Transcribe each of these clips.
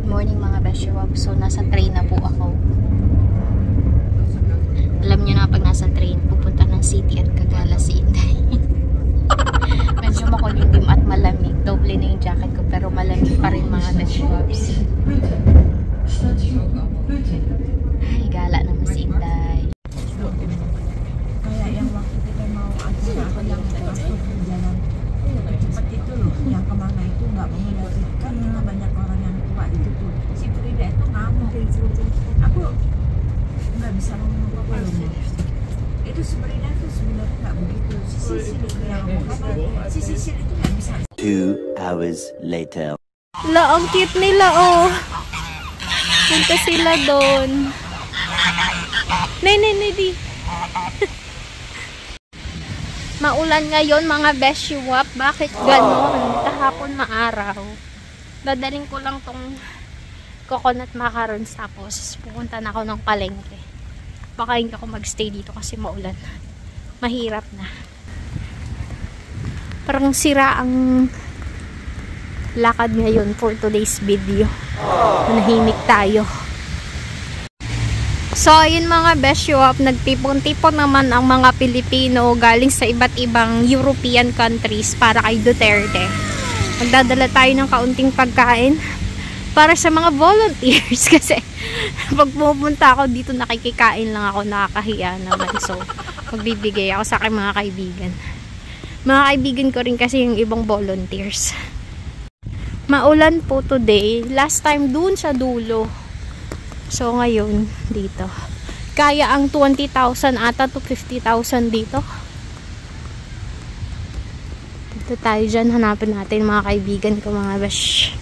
morning mga Beshiwap. So, nasa train na po ako. Alam niyo na pag nasa train, pupunta ng city at gagala si Inday. Medyo makulimlim at malamig. Doble na yung jacket ko pero malamig pa rin mga Beshiwaps. Ay, gala naman si Inday. Kaya yung waktu kita mau aja ako lang seperti itu loh, yang kemana itu nggak mengeluarkan karena banyak orang yang tua itu tuh. Si Frida itu ngamuk, aku nggak bisa ngomong apa loh. Itu Frida tuh sebenarnya nggak begitu. Si Sisil itu yang ngomong karena si Sisil itu nggak bisa. 2 hours later. La, ang cute nila oh. Punta sila doon. Nay, di. Maulan ngayon mga Beshiwap. Bakit ganon? Kahapon maaraw. Dadaling ko lang tong coconut macarons tapos pupunta na ako ng palengke. Baka hindi ako magstay dito kasi maulan. Mahirap na. Parang sira ang lakad ngayon for today's video. Manahimik tayo. So, ayun mga Beshiwap, nagtipon-tipon naman ang mga Pilipino galing sa iba't ibang European countries para kay Duterte. Magdadala tayo ng kaunting pagkain para sa mga volunteers kasi pag pumunta ako dito nakikikain lang ako, nakakahiya naman. So, magbibigay ako sa aking mga kaibigan. Mga kaibigan ko rin kasi yung ibang volunteers. Maulan po today. Last time dun sa dulo. So, ngayon, dito. Kaya ang 20,000 ata to 50,000 dito. Dito tayo dyan. Hanapin natin mga kaibigan ko, mga besh.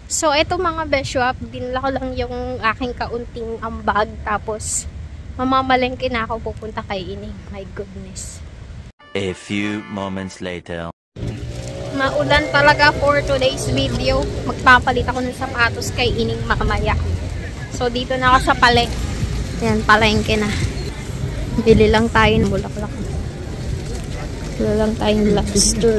So, eto mga Beshiwap. Dinala ko lang yung aking kaunting ambag. Tapos, mamamalengke na ako pupunta kay Ining. My goodness. A few moments later. Maulan talaga for today's video. Magpapalit ako ng sapatos kay Ining mamaya. So, dito na ako sa palengke. Yan, palengke na. Bili lang tayo ng bulaklak. Bili lang tayo ng lobster.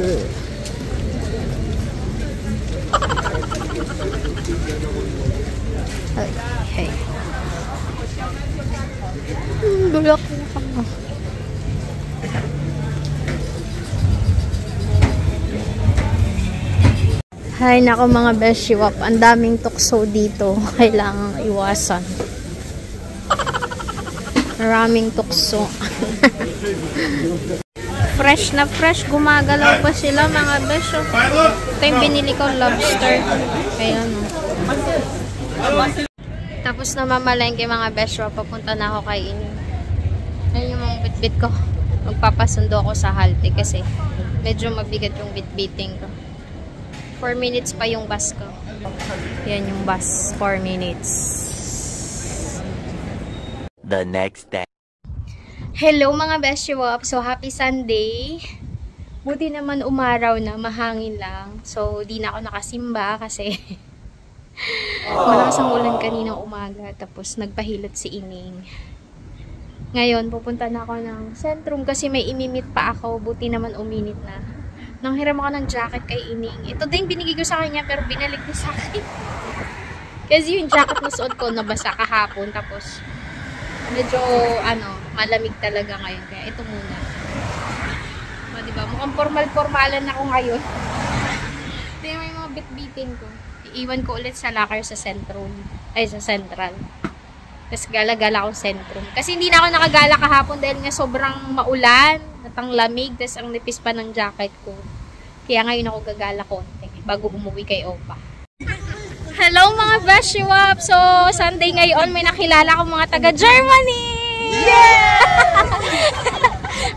Okay. Bulaklak. Hay nako mga Beshiwap, ang daming tukso dito. Kailangang iwasan. Maraming tukso. Fresh na fresh. Gumagalaw pa sila mga Beshiwap. Ito yung binili ko lobster. Ayan o. Tapos na mamalengke mga Beshiwap. Papunta na ako kay Ining. Ayan yung mga bitbit ko. Magpapasundo ako sa halte kasi medyo mabigat yung bitbiting ko. 4 minutes pa yung bus ko. Yan yung bus. 4 minutes. The next day. Hello mga Beshiwap. So, happy Sunday. Buti naman umaraw na. Mahangin lang. So, di na ako nakasimba kasi malakas ang ulan kaninang umaga. Tapos, nagpahilot si Ining. Ngayon, pupunta na ako ng Centrum kasi may imimit pa ako. Buti naman uminit na. Nanghiram ako ng jacket kay Ining. Ito din binigay ko sa kanya pero binalik niya sa akin. Kasi yung jacket na suot ko nabasa kahapon. Tapos medyo malamig talaga ngayon. Kaya ito muna. Diba? Mukhang formal-formalan ako ngayon. Ito yung may mga bit-bitin ko. Iiwan ko ulit sa locker sa Centrum. Ay, sa Central. Tapos gala-gala akong Centrum. Kasi hindi na ako nakagala kahapon dahil nga sobrang maulan at ang lamig. Tapos ang nipis pa ng jacket ko. Kaya ngayon ako gagala konti bago umuwi kay Opa. Hello mga Beshiwap! So, Sunday ngayon may nakilala akong mga taga-Germany! Yeah!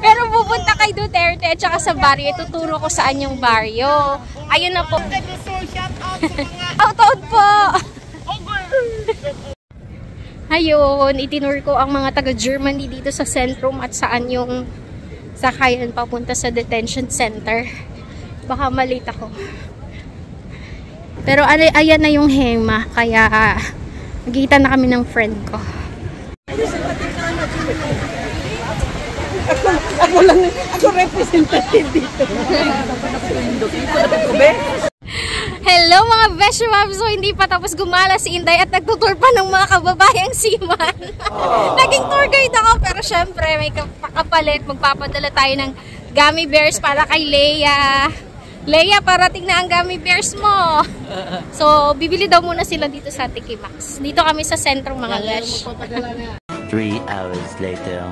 Pero pupunta kay Duterte at saka sa baryo. Ituturo ko saan yung baryo. Ayun na po. Out po! Ayun, itinur ko ang mga taga-Germany dito sa Centrum at saan yung sakayan papunta sa detention center. Baka malate ako. Pero ayan na yung Hema, kaya magkita na kami ng friend ko. Ako representative dito. Hello mga Beshwab! So hindi pa tapos gumala si Inday at nagtutour pa ng mga kababayang seaman. Naging tour guide ako pero syempre may kapalit. Magpapadala tayo ng gummy bears para kay Leia. Leia, parating na ang gummy bears mo. So bibili daw muna sila dito sa Tiki Max. Dito kami sa sentro mga Besh. 3 hours later.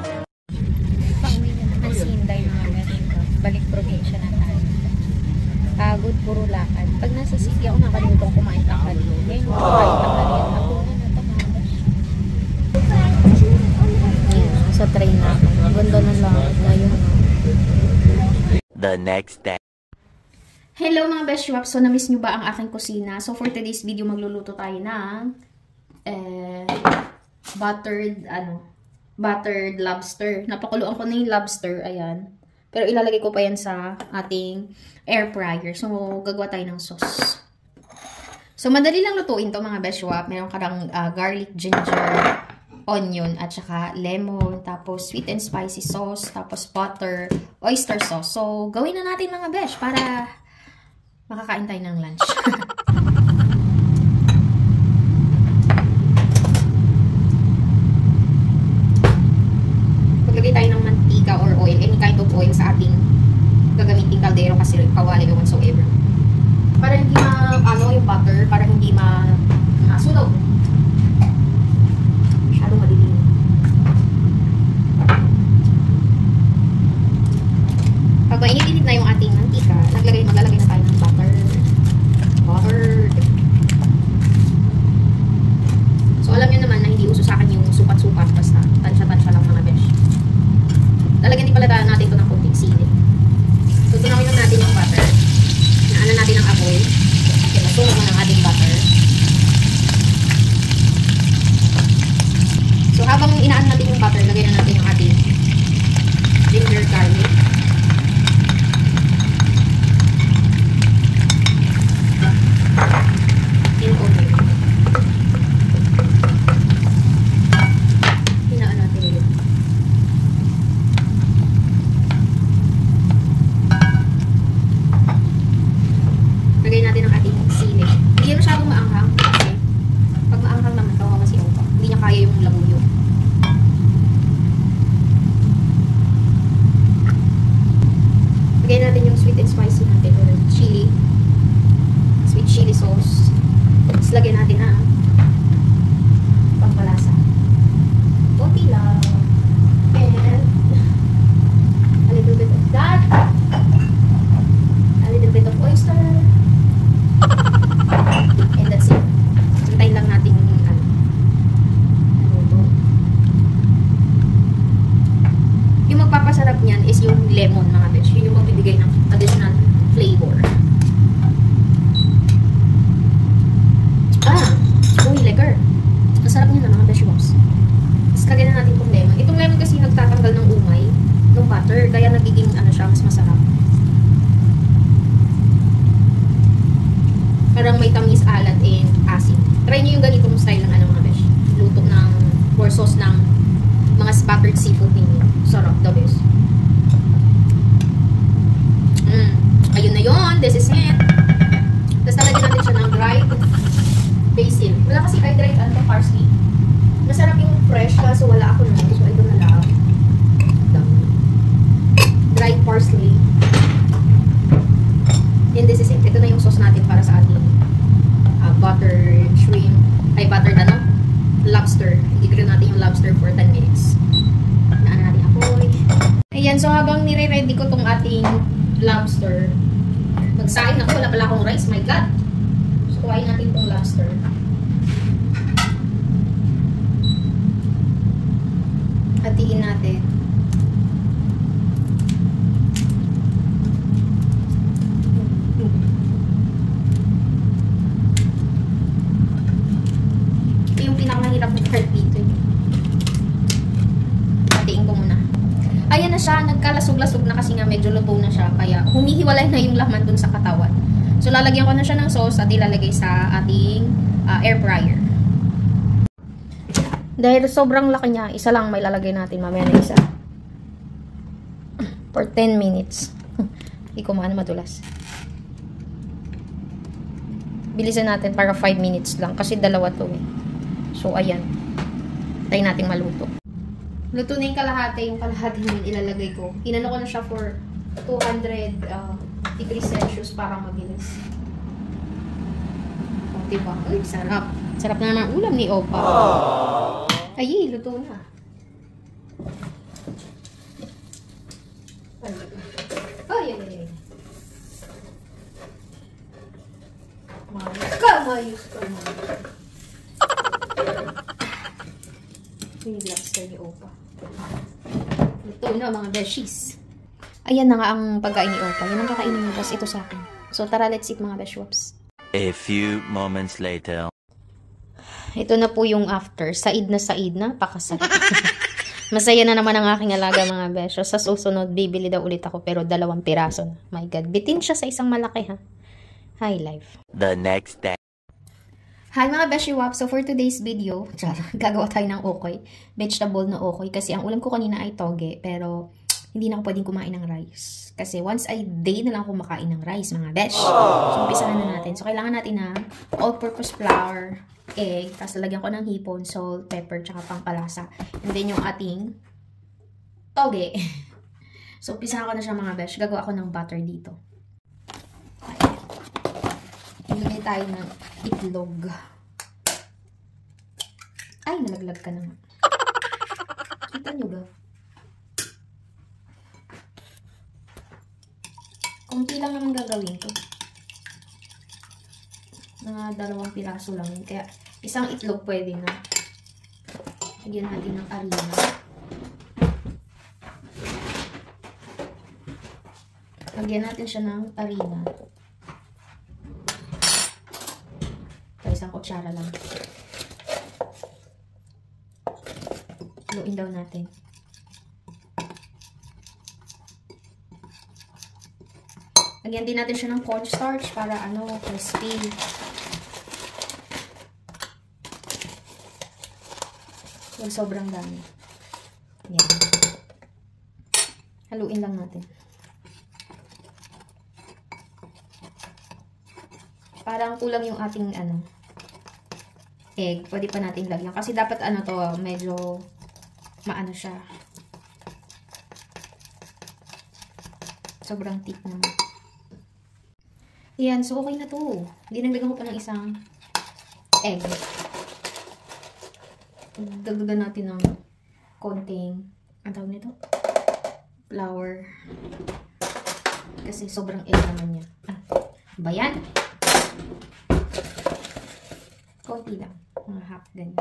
Pauwi na naman si Inday mga Besh. Balik probinsya na tayo. Pagod, puro lakad. Pag nasa city ako, nakalimutan kumain tanghali. Ngayon, kumain tanghali. Ako na ito. Sa train na ako. Ganda ng lakad na yun. The next day. Hello mga Beshwap! So, na-miss nyo ba ang aking kusina? So, for today's video, magluluto tayo ng buttered lobster. Napakuluan ko na yung lobster. Ayan. Pero ilalagay ko pa yan sa ating air fryer. So, gagawa tayo ng sauce. So, madali lang lutuin to mga Beshwap. Meron ka ng garlic, ginger, onion, at saka lemon. Tapos, sweet and spicy sauce. Tapos, butter, oyster sauce. So, gawin na natin mga Besh para makakain tayo ng lunch. Maglagay tayo ng mantika or oil, any kind of oil sa ating gagamiting kaldero kasi kawali or whatsoever. Para hindi yung butter, para hindi masunog. Masyadong madilim. Pag mainit-init na yung ating mantika, maglalagay na tayo ng butter. So alam nyo naman na hindi uso sa akin yung supat-supat, basta tansya-tansya lang mga besh. Lalagyan din pala natin ito ng konting sili. So tunawin lang natin yung butter. Naanan natin ang apoy. Okay, masunog mo ng ating butter. So habang inaan natin yung butter, lagyan na natin yung ating ginger garlic. And onion. Hinaan natin yun. Lagay natin ang ating sili. Hindi yan masyadong maanghang kasi pag maanghang naman, kawawa si Opa. Hindi niya kaya yung labuyo. Lagay natin yung sweet and spicy natin or chili. Sweet chili sauce. Tapos lagyan natin ang pampalasa. Konti lang. And a little bit of that. A little bit of oyster. And that's it. Hintayin lang natin yung yung magpapasarap niyan is yung lemon mga besh. Yun yung magbibigay ng additional flavor. Uy, lekker. Masarap niya na mga Beshwaps. Tapos lagyan na natin itong lemon. Itong lemon kasi nagtatanggal ng umay ng butter. Kaya nagiging siya, mas masarap. Parang may tamis, alat, and asin. Try nyo yung ganitong style ng mga besh. Luto ng or sauce ng mga buttered seafood ninyo. Sarap, the best. Ayun na yun. This is it. Tapos nalagyan natin siya ng dried basil. Wala kasi dried parsley. Masarap yung fresh kaso wala ako nun. So ito na lang. Dried parsley. And this is it. Ito na yung sauce natin para sa ating buttered shrimp. Ay, buttered lobster. Igrill natin yung lobster for 10 minutes. Naan natin apoy. Ayan, so habang nire-ready ko tong ating lobster, magsaing ako. Wala pala akong rice. My God! So, kuhain natin tong lobster. Hatiin natin. Ito yung pinakamahirap na part dito. Hatiin ko muna. Ayan na siya. Nagkalasog-lasog na kasi nga medyo luto na siya. Kaya humihiwalay na yung laman dun sa katawan. So, lalagyan ko na siya ng sauce at ilalagay sa ating air fryer. Dahil sobrang laki niya, isa lang may lalagay natin. Mamaya na isa. For 10 minutes. Hindi ko maano madulas. Bilisan natin para 5 minutes lang. Kasi dalawa to eh. So, ayan. Tayo natin maluto. Luto na yung kalahati. Yung kalahati yun ilalagay ko. Inano ko na siya for 200 degrees Celsius para mabilis. O, diba? Uy, sarap. Sarap na naman ulam ni Opa. Ay, luto na. Ay, ay, ay. Mayos ka na. Yung lobster ni Opa. Luto na mga beshies. Ayan na nga ang pagkain ni Opa. Yan ang kakainin niya. Tapos ito sa akin. So tara, let's eat mga beshwops. A few moments later. Ito na po yung after. Said na said na. Pakasarap. Masaya na naman ang aking alaga mga besyo. Sa susunod, bibili daw ulit ako pero 2 piraso na. My God. Bitin siya sa isang malaki ha. High life. The next day. Hi mga Beshi Wap! So for today's video, gagawa tayo ng okoy. Vegetable na okoy. Kasi ang ulam ko kanina ay toge. Pero hindi na ako pwedeng kumain ng rice. Kasi once a day na lang ako kumakain ng rice mga besh. So umpisahan na natin. So kailangan natin ng all-purpose flour, egg, tapos lalagyan ko ng hipon, salt, pepper, tsaka pampalasa. And then yung ating toge. So umpisahan ko na siya mga besh. Gagawa ako ng butter dito. Ilagay tayo ng itlog. Ay, nalaglag ka na nga. Kita nyo ba? Kunti lang naman gagawin ko. Mga 2 piraso lang yun. Kaya, isang itlog pwede na. Lagyan natin ng harina. Lagyan natin siya ng harina. Isang kutsara lang. Haluin daw natin. Lagyan din natin siya ng cornstarch para crispy. Huwag sobrang dami. Yan. Haluin lang natin. Parang kulang yung ating egg. Pwede pa natin lagyan. Kasi dapat to, medyo maano siya. Sobrang thick naman. Ayan, so okay na to. Dinagdagan ko pa ng isang egg. Dagdagan natin ng konting, ang tawag nito? Flour. Kasi sobrang egg naman niya. Ba yan? Konti lang. Mga half ganyan.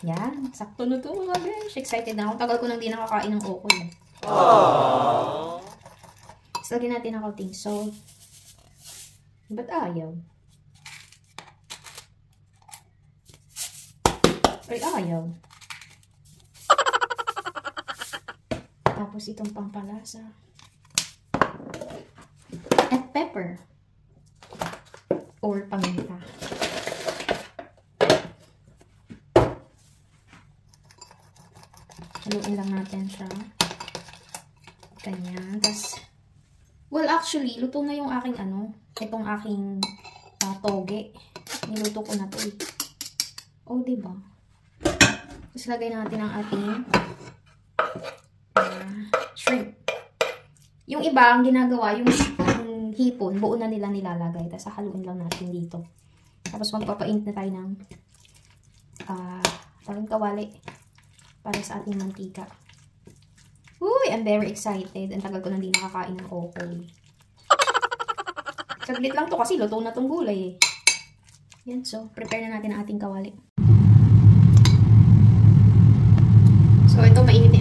Yan. Sakto na to mga besh. Excited na ako. Tagal ko nang di nakakain ng okoy. So, lagyan natin ng konting salt. Ba't ayaw? Ay, ayaw. Tapos itong pampalasa. At pepper. Or paminta. Haluin lang natin siya. Ganyan. Tapos, well, actually, luto na yung aking itong aking toge. Niluto ko na to eh. Oh, diba? Tapos, lagay natin ang ating shrimp. Yung iba, ang ginagawa, yung hipon, buo na nila nilalagay. Tapos, haluin lang natin dito. Tapos, magpapaint na tayo ng tawag kawali para sa ating mantika. Uy, I'm very excited. Ang tagal ko nang di nakakain ng okoy. Saglit lang to kasi luto na tong gulay eh. Yan, so, prepare na natin ang ating kawali. So, ito mainit